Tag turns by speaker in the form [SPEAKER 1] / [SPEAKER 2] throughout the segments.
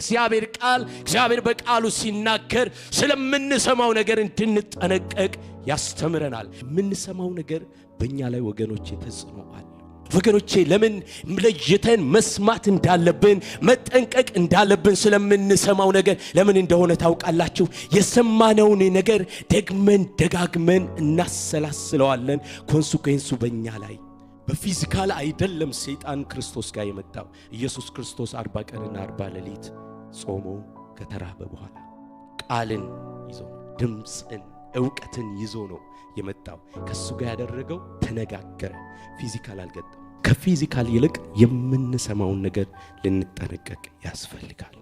[SPEAKER 1] እግዚአብሔር በቃሉ ሲናገር ስለምንሰማው ነገር እንድንጠነቀቅ ያስተምረናል። የምንሰማው ነገር በእኛ ላይ ወገኖቼ ተጽዕኖ አለ። ወገኖቼ ለምን ለይተን መስማት እንዳለብን መጠንቀቅ እንዳለብን ስለምንሰማው ነገር ለምን እንደሆነ ታውቃላችሁ? የሰማነውን ነገር ደግመን ደጋግመን እናሰላስለዋለን። ኮንሲኩዌንሱ በእኛ ላይ በፊዚካል አይደለም። ሰይጣን ክርስቶስ ጋር የመጣው ኢየሱስ ክርስቶስ 40 ቀንና 40 ሌሊት ጾሞ ከተራበ በኋላ ቃልን ይዞ ድምፅን ዕውቀትን ይዞ ነው የመጣው። ከሱ ጋር ያደረገው ተነጋገረ። ፊዚካል አልገጠም። ከፊዚካል ይልቅ የምንሰማውን ነገር ልንጠነቀቅ ያስፈልጋል።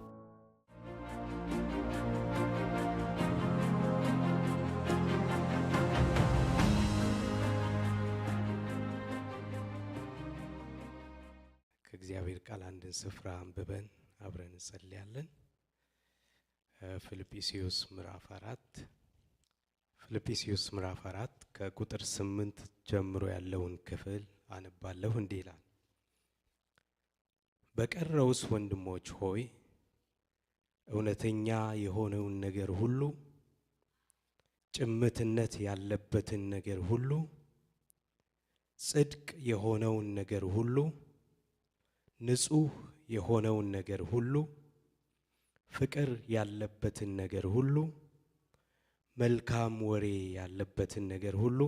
[SPEAKER 1] ከእግዚአብሔር ቃል አንድን ስፍራ አንብበን አብረን እንጸልያለን። ፊልጵስዩስ ምዕራፍ 4 ከቁጥር 8 ጀምሮ ያለውን ክፍል አነባለሁ። እንዲህ ይላል። በቀረውስ ወንድሞች ሆይ እውነተኛ የሆነውን ነገር ሁሉ፣ ጭምትነት ያለበትን ነገር ሁሉ፣ ጽድቅ የሆነውን ነገር ሁሉ፣ ንጹሕ የሆነውን ነገር ሁሉ፣ ፍቅር ያለበትን ነገር ሁሉ፣ መልካም ወሬ ያለበትን ነገር ሁሉ፣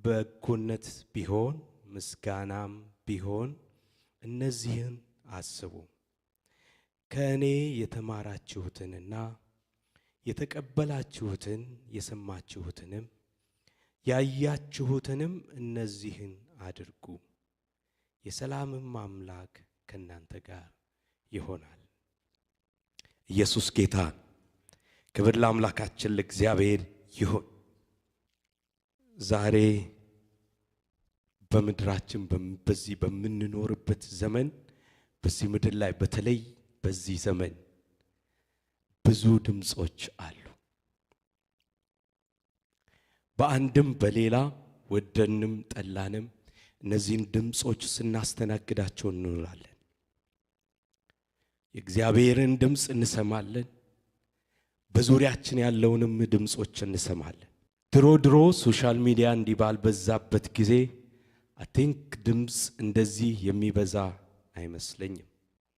[SPEAKER 1] በጎነት ቢሆን ምስጋናም ቢሆን እነዚህን አስቡ። ከእኔ የተማራችሁትንና የተቀበላችሁትን የሰማችሁትንም ያያችሁትንም እነዚህን አድርጉ። የሰላምም አምላክ ከእናንተ ጋር ይሆናል። ኢየሱስ ጌታ። ክብር ለአምላካችን ለእግዚአብሔር ይሁን። ዛሬ በምድራችን በዚህ በምንኖርበት ዘመን በዚህ ምድር ላይ በተለይ በዚህ ዘመን ብዙ ድምጾች አሉ። በአንድም በሌላ ወደንም ጠላንም እነዚህን ድምጾች ስናስተናግዳቸው እንኖራለን። የእግዚአብሔርን ድምጽ እንሰማለን። በዙሪያችን ያለውንም ድምጾች እንሰማለን። ድሮ ሶሻል ሚዲያ እንዲባል በዛበት ጊዜ ድምጽ እንደዚህ የሚበዛ አይመስለኝም።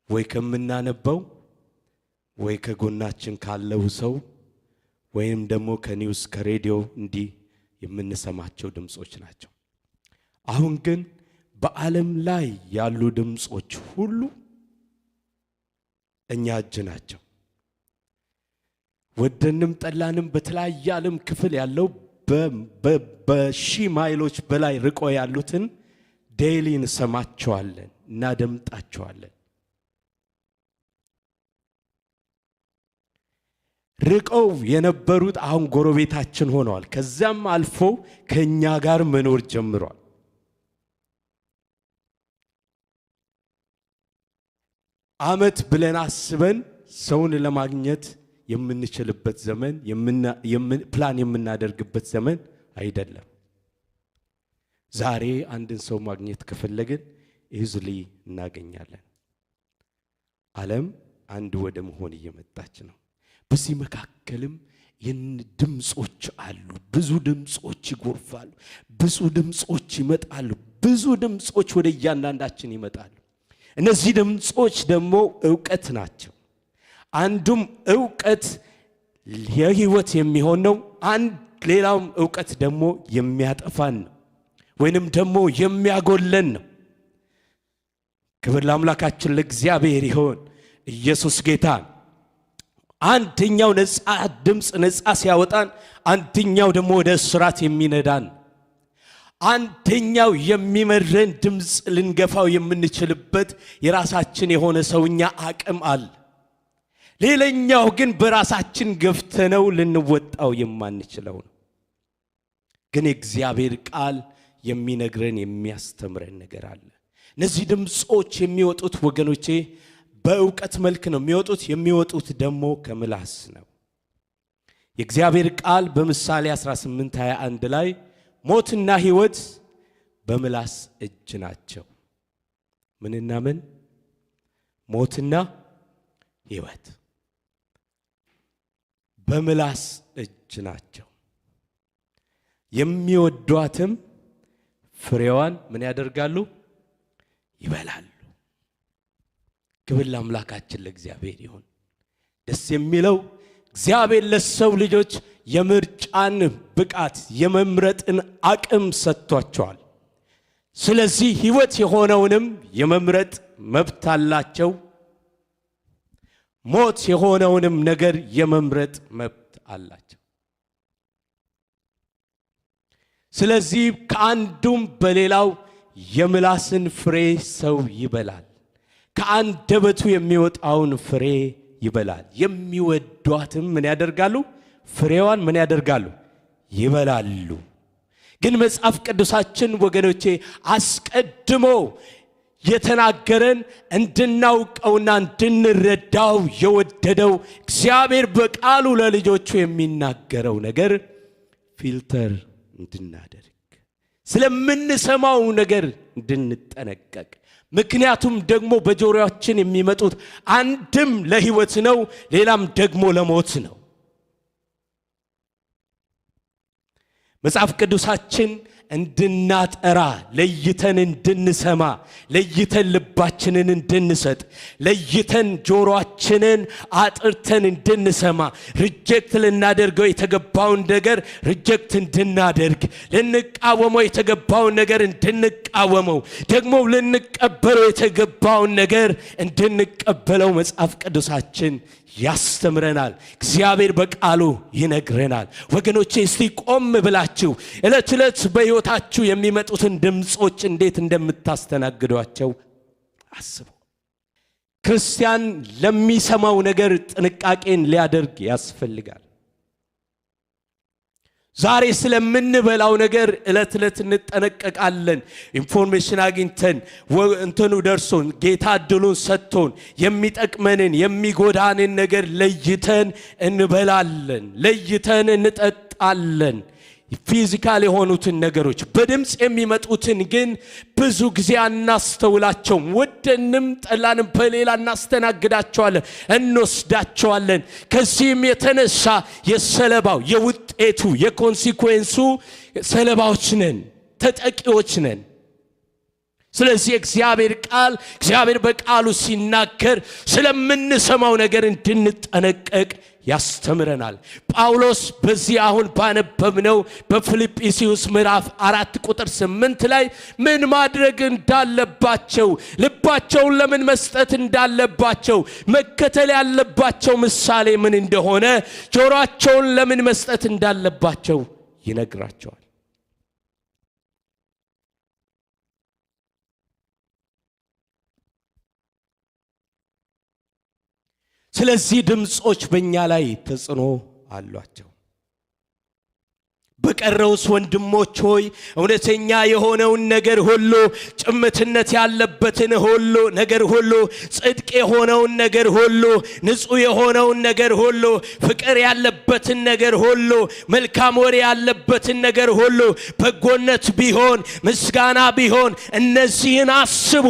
[SPEAKER 1] ወይ ከምናነበው ወይ ከጎናችን ካለው ሰው ወይም ደግሞ ከኒውስ ከሬዲዮ እንዲህ የምንሰማቸው ድምጾች ናቸው። አሁን ግን በዓለም ላይ ያሉ ድምጾች ሁሉ እኛ እጅ ናቸው። ወደንም ጠላንም በተለያየ ዓለም ክፍል ያለው በሺህ ማይሎች በላይ ርቆ ያሉትን ዴይሊ እንሰማቸዋለን፣ እናደምጣቸዋለን። ርቀው የነበሩት አሁን ጎረቤታችን ሆነዋል። ከዛም አልፎ ከኛ ጋር መኖር ጀምሯል። ዓመት ብለን አስበን ሰውን ለማግኘት የምንችልበት ዘመን ፕላን የምናደርግበት ዘመን አይደለም። ዛሬ አንድን ሰው ማግኘት ከፈለግን ኢዝሊ እናገኛለን። ዓለም አንድ ወደ መሆን እየመጣች ነው። በዚህ መካከልም ድምጾች አሉ። ብዙ ድምጾች ይጎርፋሉ። ብዙ ድምጾች ይመጣሉ። ብዙ ድምጾች ወደ እያንዳንዳችን ይመጣሉ። እነዚህ ድምጾች ደግሞ ዕውቀት ናቸው። አንዱም ዕውቀት የህይወት የሚሆን ነው። ሌላውም ዕውቀት ደግሞ የሚያጠፋን ነው ወይንም ደግሞ የሚያጎለን ነው። ክብር ለአምላካችን ለእግዚአብሔር ይሁን። ኢየሱስ ጌታ። አንደኛው ድምጽ ነፃ ሲያወጣን፣ አንደኛው ደግሞ ወደ እስራት የሚነዳን፣ አንደኛው የሚመረን ድምጽ ልንገፋው የምንችልበት የራሳችን የሆነ ሰውኛ አቅም አለ። ሌላኛው ግን በራሳችን ገፍተነው ልንወጣው የማንችለው ነው። ግን የእግዚአብሔር ቃል የሚነግረን የሚያስተምረን ነገር አለ። እነዚህ ድምጾች የሚወጡት ወገኖቼ በዕውቀት መልክ ነው የሚወጡት ደግሞ ከምላስ ነው። የእግዚአብሔር ቃል በምሳሌ 18:21 ላይ ሞትና ሕይወት በምላስ እጅ ናቸው። ምንና ምን? ሞትና ሕይወት በምላስ እጅ ናቸው። የሚወዷትም ፍሬዋን ምን ያደርጋሉ? ይበላሉ። ክብር ለአምላካችን ለእግዚአብሔር ይሁን። ደስ የሚለው እግዚአብሔር ለሰው ልጆች የምርጫን ብቃት የመምረጥን አቅም ሰጥቷቸዋል። ስለዚህ ሕይወት የሆነውንም የመምረጥ መብት አላቸው። ሞት የሆነውንም ነገር የመምረጥ መብት አላቸው። ስለዚህ ከአንዱም በሌላው የምላስን ፍሬ ሰው ይበላል፣ ከአንደበቱ የሚወጣውን ፍሬ ይበላል። የሚወዷትም ምን ያደርጋሉ? ፍሬዋን ምን ያደርጋሉ? ይበላሉ። ግን መጽሐፍ ቅዱሳችን ወገኖቼ አስቀድሞ የተናገረን እንድናውቀውና እንድንረዳው የወደደው እግዚአብሔር በቃሉ ለልጆቹ የሚናገረው ነገር ፊልተር እንድናደርግ ስለምንሰማው ነገር እንድንጠነቀቅ። ምክንያቱም ደግሞ በጆሮአችን የሚመጡት አንድም ለሕይወት ነው፣ ሌላም ደግሞ ለሞት ነው። መጽሐፍ ቅዱሳችን እንድናጠራ ለይተን እንድንሰማ ለይተን ልባችንን እንድንሰጥ ለይተን ጆሮአችንን አጥርተን እንድንሰማ ሪጀክት ልናደርገው የተገባውን ነገር ሪጀክት እንድናደርግ ልንቃወመው የተገባውን ነገር እንድንቃወመው ደግሞ ልንቀበለው የተገባውን ነገር እንድንቀበለው መጽሐፍ ቅዱሳችን ያስተምረናል። እግዚአብሔር በቃሉ ይነግረናል። ወገኖቼ እስቲ ቆም ብላችሁ ዕለት ዕለት በሕይወታችሁ የሚመጡትን ድምጾች እንዴት እንደምታስተናግዷቸው አስቡ። ክርስቲያን ለሚሰማው ነገር ጥንቃቄን ሊያደርግ ያስፈልጋል። ዛሬ ስለምንበላው ነገር ዕለት ዕለት እንጠነቀቃለን። ኢንፎርሜሽን አግኝተን እንትኑ ደርሶን ጌታ እድሉን ሰጥቶን የሚጠቅመንን የሚጎዳንን ነገር ለይተን እንበላለን፣ ለይተን እንጠጣለን። ፊዚካል የሆኑትን ነገሮች በድምጽ የሚመጡትን ግን ብዙ ጊዜ አናስተውላቸውም። ወደንም ጠላንም በሌላ እናስተናግዳቸዋለን፣ እንወስዳቸዋለን። ከዚህም የተነሳ የሰለባው የውጤቱ የኮንሲኩዌንሱ ሰለባዎች ነን፣ ተጠቂዎች ነን። ስለዚህ እግዚአብሔር በቃሉ ሲናገር ስለምንሰማው ነገር እንድንጠነቀቅ ያስተምረናል። ጳውሎስ በዚህ አሁን ባነበብነው በፊልጵስዩስ ምዕራፍ 4 ቁጥር 8 ላይ ምን ማድረግ እንዳለባቸው፣ ልባቸውን ለምን መስጠት እንዳለባቸው፣ መከተል ያለባቸው ምሳሌ ምን እንደሆነ፣ ጆሮአቸውን ለምን መስጠት እንዳለባቸው ይነግራቸዋል። ስለዚህ ድምጾች በእኛ ላይ ተጽዕኖ አሏቸው። በቀረውስ ወንድሞች ሆይ እውነተኛ የሆነውን ነገር ሁሉ፣ ጭምትነት ያለበትን ሁሉ ነገር ሁሉ፣ ጽድቅ የሆነውን ነገር ሁሉ፣ ንጹሕ የሆነውን ነገር ሁሉ፣ ፍቅር ያለበትን ነገር ሁሉ፣ መልካም ወሬ ያለበትን ነገር ሁሉ፣ በጎነት ቢሆን ምስጋና ቢሆን እነዚህን አስቡ።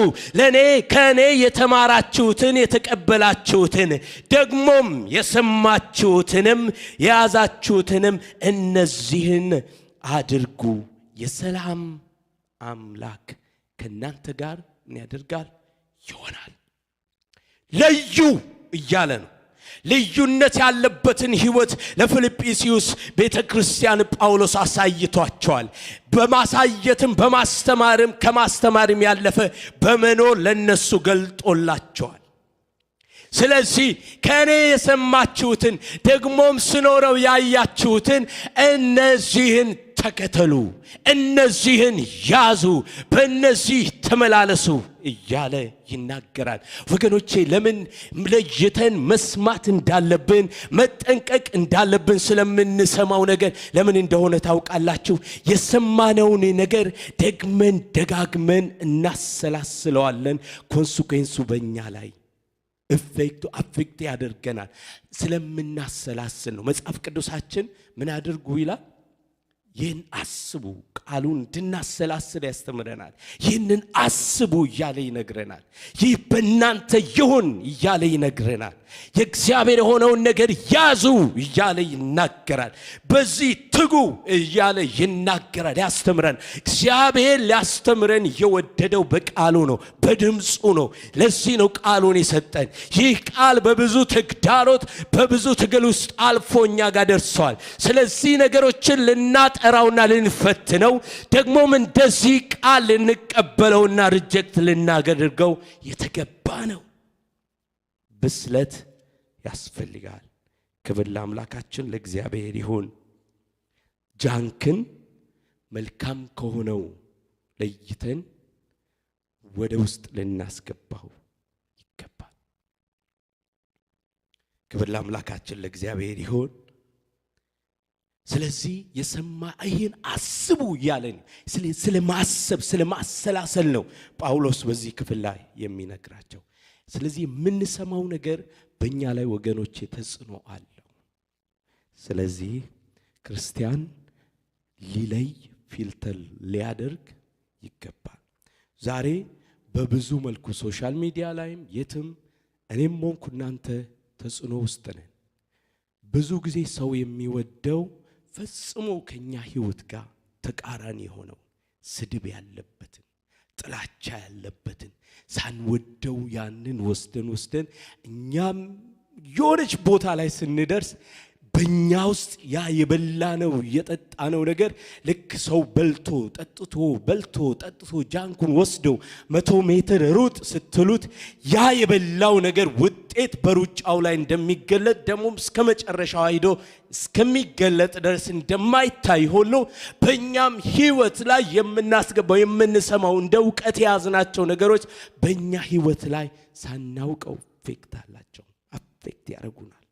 [SPEAKER 1] ከኔ የተማራችሁትን የተቀበላችሁትን ደግሞም የሰማችሁትንም የያዛችሁትንም እነዚህን አድርጉ። የሰላም አምላክ ከናንተ ጋር ምን ያደርጋል? ይሆናል። ለዩ እያለ ነው። ልዩነት ያለበትን ሕይወት ለፊልጵስዩስ ቤተክርስቲያን ጳውሎስ አሳይቷቸዋል። በማሳየትም በማስተማርም ከማስተማርም ያለፈ በመኖር ለነሱ ገልጦላቸዋል። ስለዚህ ከኔ የሰማችሁትን ደግሞም ስኖረው ያያችሁትን እነዚህን ተከተሉ፣ እነዚህን ያዙ፣ በእነዚህ ተመላለሱ እያለ ይናገራል። ወገኖቼ ለምን ለይተን መስማት እንዳለብን መጠንቀቅ እንዳለብን ስለምንሰማው ነገር ለምን እንደሆነ ታውቃላችሁ? የሰማነውን ነገር ደግመን ደጋግመን እናሰላስለዋለን። ኮንሲኩዌንሱ በእኛ ላይ አፌክት ያደርገናል። ስለምናሰላስል ነው። መጽሐፍ ቅዱሳችን ምን አድርጉ ይላል? ይህን አስቡ ቃሉን እንድናሰላስል ያስተምረናል። ይህንን አስቡ እያለ ይነግረናል። ይህ በእናንተ ይሁን እያለ ይነግረናል። የእግዚአብሔር የሆነውን ነገር ያዙ እያለ ይናገራል። በዚህ ትጉ እያለ ይናገራል፣ ያስተምረን። እግዚአብሔር ሊያስተምረን የወደደው በቃሉ ነው፣ በድምፁ ነው። ለዚህ ነው ቃሉን የሰጠን። ይህ ቃል በብዙ ተግዳሮት በብዙ ትግል ውስጥ አልፎ እኛ ጋር ደርሷል። ስለዚህ ነገሮችን ልናጠራውና ልንፈትነው ደግሞም እንደዚህ ቃል ልንቀበለውና ሪጀክት ልናደርገው የተገባ ነው። ብስለት ያስፈልጋል። ክብር ለአምላካችን ለእግዚአብሔር ይሁን። ጃንክን መልካም ከሆነው ለይተን ወደ ውስጥ ልናስገባው ይገባል። ክብር ለአምላካችን ለእግዚአብሔር ይሁን። ስለዚህ የሰማ ይሄን አስቡ ያለን ስለ ማሰብ ስለ ማሰላሰል ነው ጳውሎስ በዚህ ክፍል ላይ የሚነግራቸው። ስለዚህ የምንሰማው ነገር በእኛ ላይ ወገኖች ተጽዕኖ አለው። ስለዚህ ክርስቲያን ሊለይ ፊልተር ሊያደርግ ይገባል። ዛሬ በብዙ መልኩ ሶሻል ሚዲያ ላይም የትም እኔም ሆንኩ እናንተ ተጽዕኖ ውስጥ ነን። ብዙ ጊዜ ሰው የሚወደው ፈጽሞ ከኛ ህይወት ጋር ተቃራኒ የሆነው ስድብ ያለበትን ጥላቻ ያለበትን ሳንወደው ያንን ወስደን እኛም የሆነች ቦታ ላይ ስንደርስ በእኛ ውስጥ ያ የበላነው የጠጣነው ነገር ልክ ሰው በልቶ ጠጥቶ ጃንኩን ወስደው 100 ሜትር ሩጥ ስትሉት ያ የበላው ነገር ውጤት በሩጫው ላይ እንደሚገለጥ ደግሞም እስከ መጨረሻው ሄዶ እስከሚገለጥ ድረስ እንደማይታይ ሁሉ በእኛም ህይወት ላይ የምናስገባው የምንሰማው እንደ ዕውቀት የያዝናቸው ነገሮች በእኛ ህይወት ላይ ሳናውቀው አፌክት ያደርጉናል።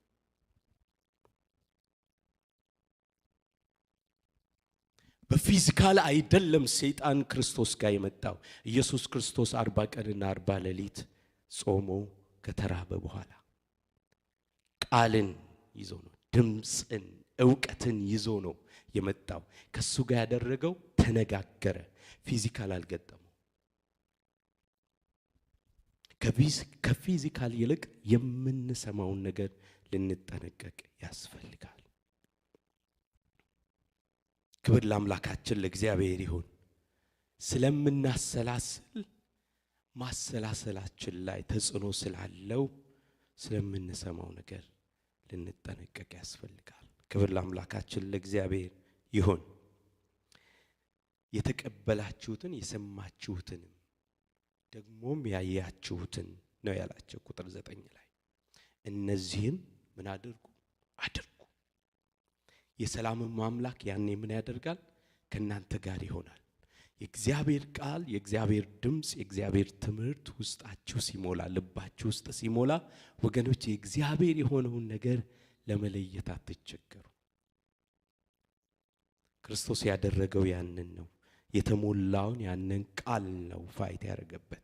[SPEAKER 1] በፊዚካል አይደለም ሰይጣን ክርስቶስ ጋር የመጣው። ኢየሱስ ክርስቶስ 40 ቀንና 40 ሌሊት ጾሞ ከተራበ በኋላ ቃልን ይዞ ነው፣ ድምፅን ዕውቀትን ይዞ ነው የመጣው። ከሱ ጋር ያደረገው ተነጋገረ፣ ፊዚካል አልገጠመው። ከፊዚካል ይልቅ የምንሰማውን ነገር ልንጠነቀቅ ያስፈልጋል። ክብር ለአምላካችን ለእግዚአብሔር ይሁን። ስለምናሰላስል ማሰላሰላችን ላይ ተጽዕኖ ስላለው ስለምንሰማው ነገር ልንጠነቀቅ ያስፈልጋል። ክብር ለአምላካችን ለእግዚአብሔር ይሁን። የተቀበላችሁትን የሰማችሁትንም ደግሞም ያያችሁትን ነው ያላቸው ቁጥር 9 ላይ እነዚህን ምን አድርጉ። የሰላም አምላክ ያኔ ምን ያደርጋል? ከናንተ ጋር ይሆናል። የእግዚአብሔር ቃል፣ የእግዚአብሔር ድምጽ፣ የእግዚአብሔር ትምህርት ውስጣችሁ ሲሞላ፣ ልባችሁ ውስጥ ሲሞላ ወገኖች የእግዚአብሔር የሆነውን ነገር ለመለየት አትቸገሩ። ክርስቶስ ያደረገው ያንን ነው። የተሞላውን ያንን ቃል ነው ፋይት ያደረገበት።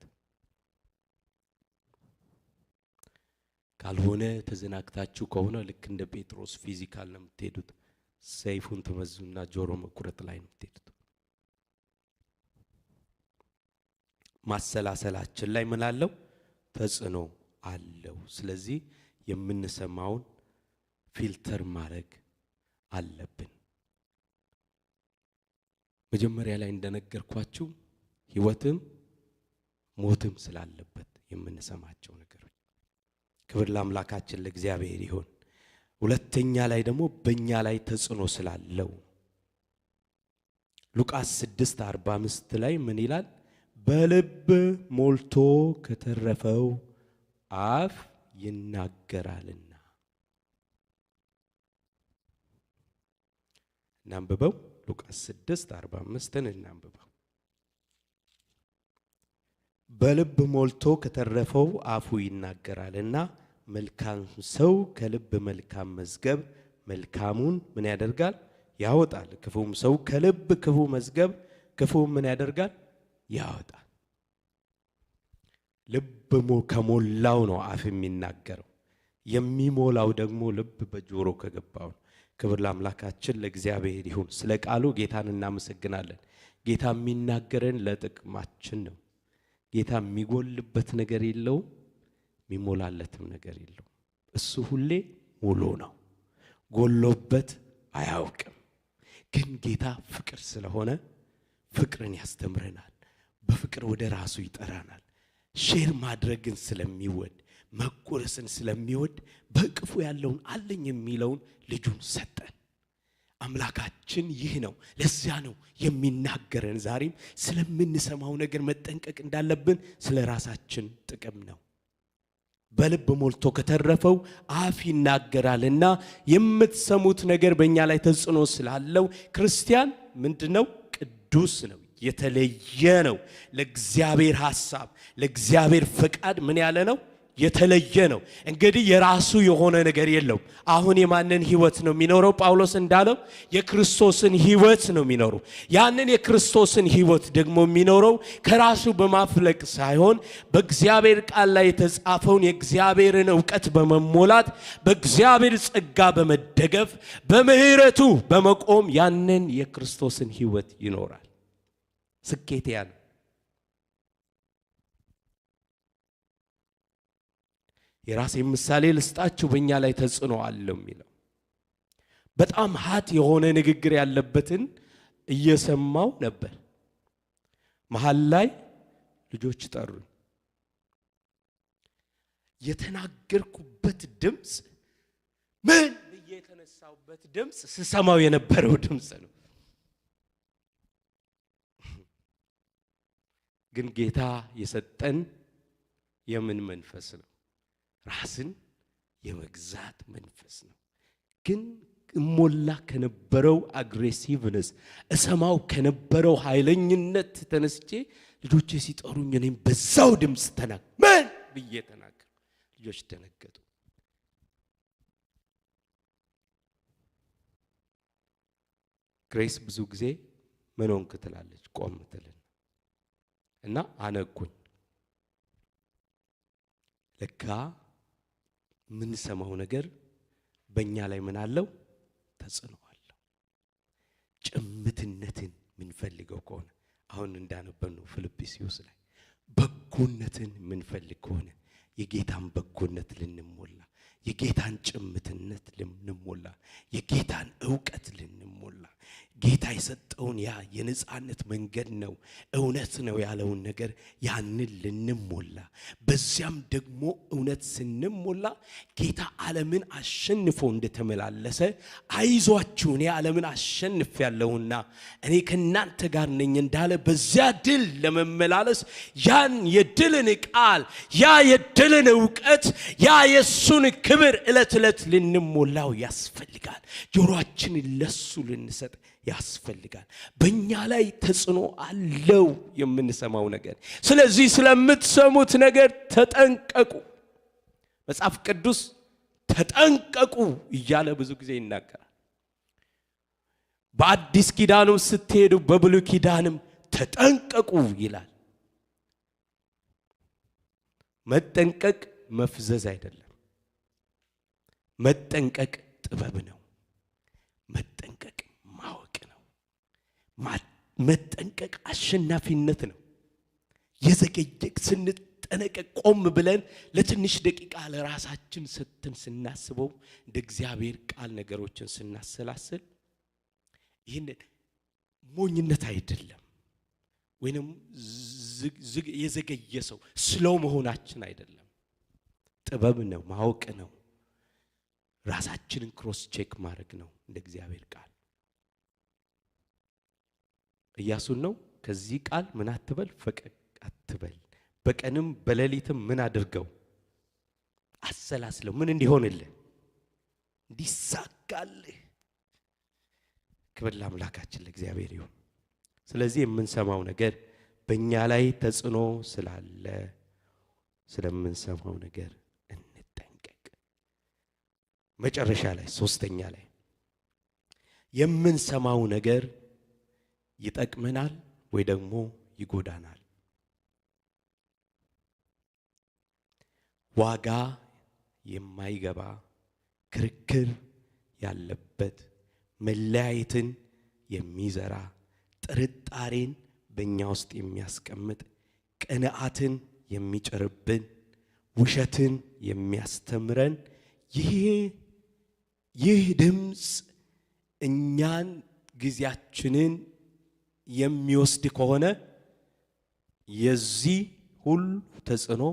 [SPEAKER 1] ካልሆነ ተዘናግታችሁ ከሆነ ልክ እንደ ጴጥሮስ ፊዚካል ነው የምትሄዱት። ሰይፉን ተመዙና ጆሮ መቁረጥ ላይ ነው የምትሄዱት። ማሰላሰላችን ላይ ምን አለው? ተጽዕኖ አለው። ስለዚህ የምንሰማውን ፊልተር ማድረግ አለብን። መጀመሪያ ላይ እንደነገርኳችሁ ህይወትም ሞትም ስላለበት የምንሰማቸው ነገሮች። ክብር ለአምላካችን ለእግዚአብሔር ይሁን። ሁለተኛ ላይ ደግሞ በእኛ ላይ ተጽዕኖ ስላለው ሉቃስ 6:45 ላይ ምን ይላል? በልብ ሞልቶ ከተረፈው አፍ ይናገራልና። እናንብበው። ሉቃስ 6:45 እናንብበው። በልብ ሞልቶ ከተረፈው አፉ ይናገራልና መልካም ሰው ከልብ መልካም መዝገብ መልካሙን ምን ያደርጋል? ያወጣል። ክፉም ሰው ከልብ ክፉ መዝገብ ክፉም ምን ያደርጋል? ያወጣል። ልብ ከሞላው ነው አፍ የሚናገረው። የሚሞላው ደግሞ ልብ በጆሮ ከገባው። ክብር ለአምላካችን ለእግዚአብሔር ይሁን። ስለ ቃሉ ጌታን እናመሰግናለን። ጌታ የሚናገረን ለጥቅማችን ነው። ጌታ የሚጎልበት ነገር የለውም፣ የሚሞላለትም ነገር የለውም። እሱ ሁሌ ሙሉ ነው፣ ጎሎበት አያውቅም። ግን ጌታ ፍቅር ስለሆነ ፍቅርን ያስተምረናል፣ በፍቅር ወደ ራሱ ይጠራናል። ሼር ማድረግን ስለሚወድ መቆረስን ስለሚወድ በእቅፉ ያለውን አለኝ የሚለውን ልጁን ሰጠን። አምላካችን ይህ ነው። ለዚያ ነው የሚናገረን። ዛሬም ስለምንሰማው ነገር መጠንቀቅ እንዳለብን ስለ ራሳችን ጥቅም ነው። በልብ ሞልቶ ከተረፈው አፍ ይናገራልና የምትሰሙት ነገር በእኛ ላይ ተጽዕኖ ስላለው ክርስቲያን ምንድነው? ቅዱስ ነው፣ የተለየ ነው። ለእግዚአብሔር ሐሳብ ለእግዚአብሔር ፈቃድ ምን ያለ ነው? የተለየ ነው። እንግዲህ የራሱ የሆነ ነገር የለው። አሁን የማንን ህይወት ነው የሚኖረው? ጳውሎስ እንዳለው የክርስቶስን ህይወት ነው የሚኖረው። ያንን የክርስቶስን ህይወት ደግሞ የሚኖረው ከራሱ በማፍለቅ ሳይሆን በእግዚአብሔር ቃል ላይ የተጻፈውን የእግዚአብሔርን ዕውቀት በመሞላት በእግዚአብሔር ጸጋ በመደገፍ በምህረቱ በመቆም ያንን የክርስቶስን ህይወት ይኖራል። ስኬት ያ ነው። የራሴ ምሳሌ ልስጣችሁ። በእኛ ላይ ተጽዕኖ አለው የሚለው በጣም ሀት የሆነ ንግግር ያለበትን እየሰማው ነበር። መሃል ላይ ልጆች ጠሩኝ። የተናገርኩበት ድምፅ ምን ብዬ የተነሳውበት ድምፅ ስሰማው የነበረው ድምፅ ነው። ግን ጌታ የሰጠን የምን መንፈስ ነው? ራስን የመግዛት መንፈስ ነው። ግን እሞላ ከነበረው አግሬሲቭነስ እሰማው ከነበረው ኃይለኝነት ተነስቼ ልጆቼ ሲጠሩኝ እኔም በዛው ድምፅ ምን ብዬ ተናገርኩ። ልጆች ደነገጡ። ግሬስ ብዙ ጊዜ ምን ሆንክ ትላለች፣ ቆም ትልና እና አነቁኝ። ለካ ምን ሰማው ነገር በእኛ ላይ ምን አለው? ተጽዕኖ አለው። ጭምትነትን ምን ፈልገው ከሆነ አሁን እንዳነበብነው ፊልጵስዩስ ላይ በጎነትን ምን ፈልግ ከሆነ የጌታን በጎነት ልንሞላ፣ የጌታን ጭምትነት ልንሞላ፣ የጌታን ዕውቀት ልንሞላ፣ ጌታ የሰጠውን ያ የነጻነት መንገድ ነው እውነት ነው ያለውን ነገር ያንን ልንሞላ፣ በዚያም ደግሞ እውነት ስንሞላ ጌታ ዓለምን አሸንፎ እንደተመላለሰ አይዟችሁ እኔ ዓለምን አሸንፍ ያለውና እኔ ከናንተ ጋር ነኝ እንዳለ በዚያ ድል ለመመላለስ ያን የድልን ቃል ያ የድልን ዕውቀት ያ የሱን ክብር ዕለት ዕለት ልንሞላው ያስፈልጋል። ጆሮአችንን ለሱ ልንሰጥ ያስፈልጋል። በእኛ ላይ ተጽዕኖ አለው የምንሰማው ነገር። ስለዚህ ስለምትሰሙት ነገር ተጠንቀቁ። መጽሐፍ ቅዱስ ተጠንቀቁ እያለ ብዙ ጊዜ ይናገራል። በአዲስ ኪዳንም ስትሄዱ በብሉይ ኪዳንም ተጠንቀቁ ይላል። መጠንቀቅ መፍዘዝ አይደለም። መጠንቀቅ ጥበብ ነው። መጠንቀቅ ማወቅ ነው። መጠንቀቅ አሸናፊነት ነው። የዘገየክ ስንጠነቀቅ ቆም ብለን ለትንሽ ደቂቃ ለራሳችን ሰጥተን ስናስበው እንደ እግዚአብሔር ቃል ነገሮችን ስናሰላስል ይህን ሞኝነት አይደለም፣ ወይንም የዘገየ ሰው ስለው መሆናችን አይደለም። ጥበብ ነው፣ ማወቅ ነው፣ ራሳችንን ክሮስ ቼክ ማድረግ ነው። እንደ እግዚአብሔር ቃል ኢያሱን ነው ከዚህ ቃል ምን አትበል ፈቀቅ አትበል፣ በቀንም በሌሊትም ምን አድርገው አሰላስለው፣ ምን እንዲሆንልህ እንዲሳካልህ። ክብር ለአምላካችን ለእግዚአብሔር ይሁን። ስለዚህ የምንሰማው ነገር በእኛ ላይ ተጽዕኖ ስላለ ስለምንሰማው ነገር እንጠንቀቅ። መጨረሻ ላይ ሶስተኛ ላይ የምንሰማው ነገር ይጠቅመናል ወይ ደግሞ ይጎዳናል? ዋጋ የማይገባ ክርክር ያለበት መለያየትን የሚዘራ ጥርጣሬን በእኛ ውስጥ የሚያስቀምጥ ቅንዓትን የሚጭርብን ውሸትን የሚያስተምረን ይህ ድምፅ እኛን ጊዜያችንን የሚወስድ ከሆነ የዚህ ሁሉ ተጽዕኖ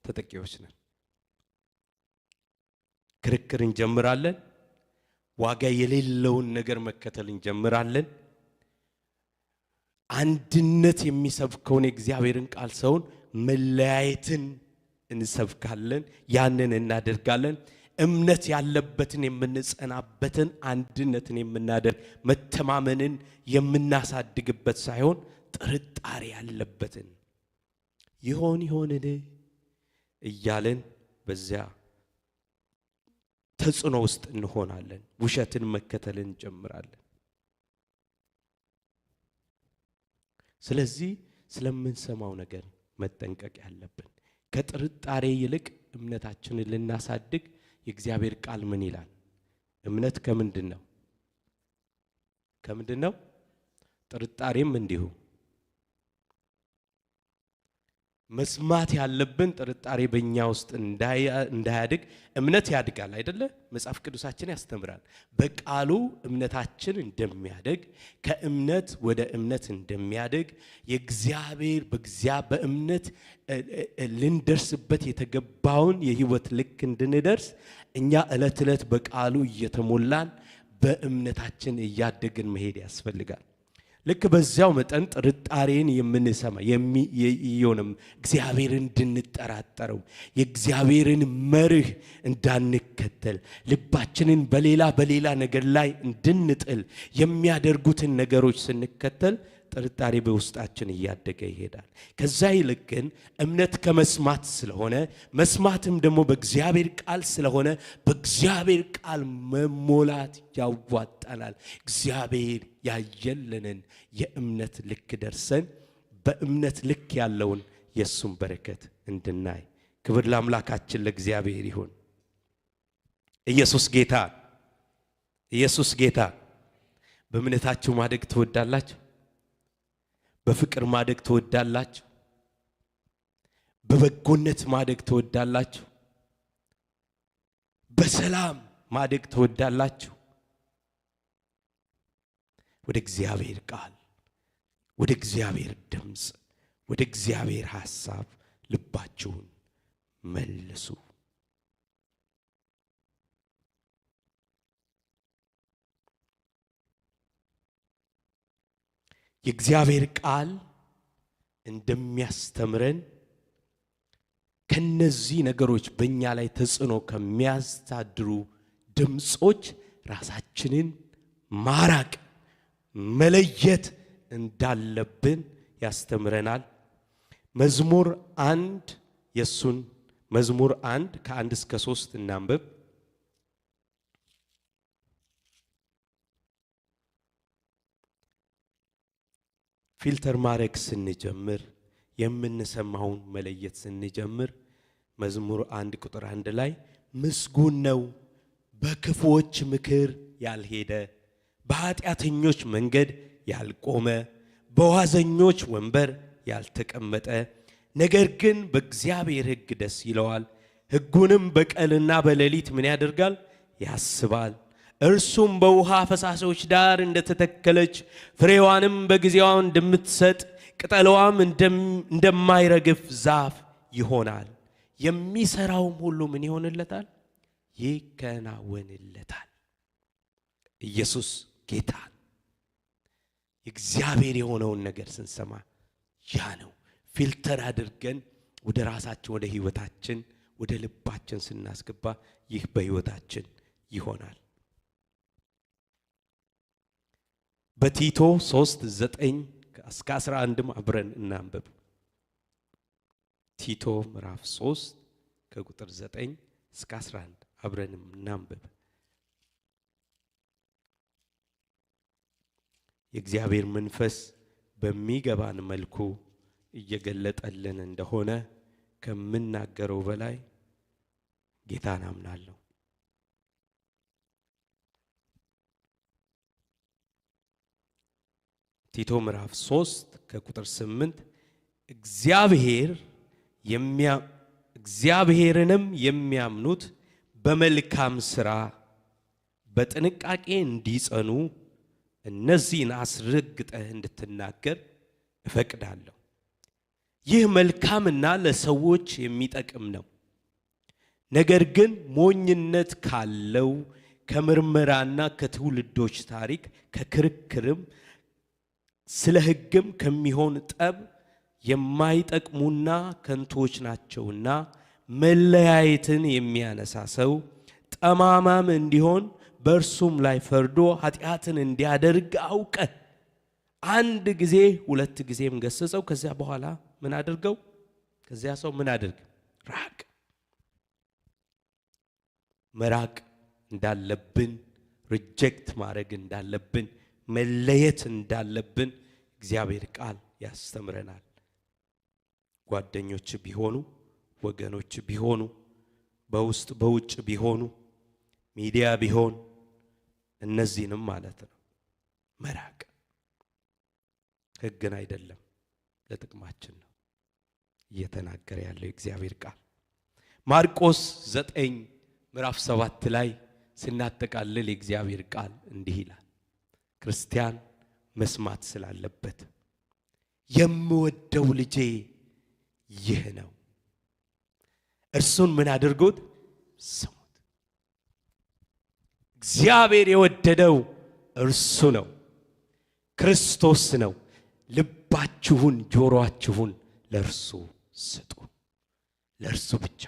[SPEAKER 1] ተጠቂዎች ነን። ክርክር እንጀምራለን። ዋጋ የሌለውን ነገር መከተል እንጀምራለን። አንድነት የሚሰብከውን የእግዚአብሔርን ቃል ሰውን መለያየትን እንሰብካለን። ያንን እናደርጋለን። እምነት ያለበትን የምንጸናበትን አንድነትን የምናደርግ መተማመንን የምናሳድግበት ሳይሆን ጥርጣሬ ያለበትን ይሆንን እያለን በዚያ ተጽዕኖ ውስጥ እንሆናለን። ውሸትን መከተልን እንጀምራለን። ስለዚህ ስለምንሰማው ነገር መጠንቀቅ ያለብን ከጥርጣሬ ይልቅ እምነታችንን ልናሳድግ የእግዚአብሔር ቃል ምን ይላል? እምነት ከምንድን ነው? ጥርጣሬም እንዲሁ። መስማት ያለብን ጥርጣሬ በእኛ ውስጥ እንዳያድግ። እምነት ያድጋል አይደለ? መጽሐፍ ቅዱሳችን ያስተምራል። በቃሉ እምነታችን እንደሚያድግ ከእምነት ወደ እምነት እንደሚያድግ የእግዚአብሔር በእምነት ልንደርስበት የተገባውን የህይወት ልክ እንድንደርስ እኛ ዕለት ዕለት በቃሉ እየተሞላን በእምነታችን እያደግን መሄድ ያስፈልጋል። ልክ በዚያው መጠን ጥርጣሬን የምንሰማ የሆነም እግዚአብሔርን እንድንጠራጠረው የእግዚአብሔርን መርህ እንዳንከተል ልባችንን በሌላ ነገር ላይ እንድንጥል የሚያደርጉትን ነገሮች ስንከተል ጥርጣሬ በውስጣችን እያደገ ይሄዳል። ከዛ ይልቅ ግን እምነት ከመስማት ስለሆነ መስማትም ደግሞ በእግዚአብሔር ቃል ስለሆነ በእግዚአብሔር ቃል መሞላት ያዋጣናል። እግዚአብሔር ያየልንን የእምነት ልክ ደርሰን በእምነት ልክ ያለውን የሱን በረከት እንድናይ ክብር ለአምላካችን ለእግዚአብሔር ይሁን። ኢየሱስ ጌታ። በእምነታችሁ ማደግ ትወዳላችሁ? በፍቅር ማደግ ትወዳላችሁ? በበጎነት ማደግ ትወዳላችሁ? በሰላም ማደግ ትወዳላችሁ? ወደ እግዚአብሔር ቃል፣ ወደ እግዚአብሔር ድምፅ፣ ወደ እግዚአብሔር ሐሳብ ልባችሁን መልሱ። የእግዚአብሔር ቃል እንደሚያስተምረን ከነዚህ ነገሮች በእኛ ላይ ተጽዕኖ ከሚያሳድሩ ድምጾች ራሳችንን ማራቅ መለየት እንዳለብን ያስተምረናል። መዝሙር 1 ከ1 እስከ 3 እናንብብ። ፊልተር ማድረግ ስንጀምር የምንሰማውን መለየት ስንጀምር መዝሙር 1 ቁጥር 1 ላይ ምስጉን ነው በክፉዎች ምክር ያልሄደ በኃጢአተኞች መንገድ ያልቆመ በዋዘኞች ወንበር ያልተቀመጠ ነገር ግን በእግዚአብሔር ሕግ ደስ ይለዋል ሕጉንም በቀንና በሌሊት ምን ያደርጋል? ያስባል። እርሱም በውሃ ፈሳሾች ዳር እንደተተከለች ፍሬዋንም በጊዜዋ እንደምትሰጥ ቅጠሏም እንደማይረግፍ ዛፍ ይሆናል። የሚሰራውም ሁሉ ምን ይሆንለታል? ይከናወንለታል። ኢየሱስ ጌታ። እግዚአብሔር የሆነውን ነገር ስንሰማ ያ ነው ፊልተር አድርገን ወደ ራሳችን ወደ ህይወታችን ወደ ልባችን ስናስገባ ይህ በህይወታችን ይሆናል። በቲቶ 3:9 እስከ 11 አብረን እናንብብ። ቲቶ ምዕራፍ 3 ከቁጥር 9 እስከ 11 አብረን እናንብብ። የእግዚአብሔር መንፈስ በሚገባን መልኩ እየገለጠልን እንደሆነ ከምናገረው በላይ ጌታን አምናለሁ። ቲቶ ምዕራፍ 3 ከቁጥር 8 እግዚአብሔርንም የሚያምኑት በመልካም ሥራ በጥንቃቄ እንዲጸኑ እነዚህን አስረግጠህ እንድትናገር እፈቅዳለሁ። ይህ መልካምና ለሰዎች የሚጠቅም ነው። ነገር ግን ሞኝነት ካለው ከምርመራና ከትውልዶች ታሪክ ከክርክርም ስለ ሕግም ከሚሆን ጠብ የማይጠቅሙና ከንቶች ናቸውና መለያየትን የሚያነሳ ሰው ጠማማም እንዲሆን በእርሱም ላይ ፈርዶ ኃጢአትን እንዲያደርግ አውቀ አንድ ጊዜ ሁለት ጊዜም ገሰጸው። ከዚያ በኋላ ምን አድርገው? ከዚያ ሰው ምን አድርግ? ራቅ። መራቅ እንዳለብን፣ ሪጀክት ማድረግ እንዳለብን፣ መለየት እንዳለብን እግዚአብሔር ቃል ያስተምረናል። ጓደኞች ቢሆኑ፣ ወገኖች ቢሆኑ፣ በውስጥ በውጭ ቢሆኑ፣ ሚዲያ ቢሆን፣ እነዚህንም ማለት ነው መራቅ። ሕግን አይደለም ለጥቅማችን ነው እየተናገረ ያለው እግዚአብሔር ቃል። ማርቆስ 9 ምዕራፍ 7 ላይ ስናጠቃልል የእግዚአብሔር ቃል እንዲህ ይላል። ክርስቲያን መስማት ስላለበት የምወደው ልጄ ይህ ነው፣ እርሱን ምን አድርጉት? ስሙት። እግዚአብሔር የወደደው እርሱ ነው፣ ክርስቶስ ነው። ልባችሁን ጆሮአችሁን ለእርሱ ስጡ። ለእርሱ ብቻ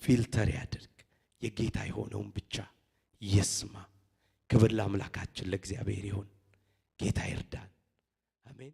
[SPEAKER 1] ፊልተር ያድርግ። የጌታ የሆነውን ብቻ ይስማ። ክብር ለአምላካችን ለእግዚአብሔር ይሁን። ጌታ ይርዳን። አሜን።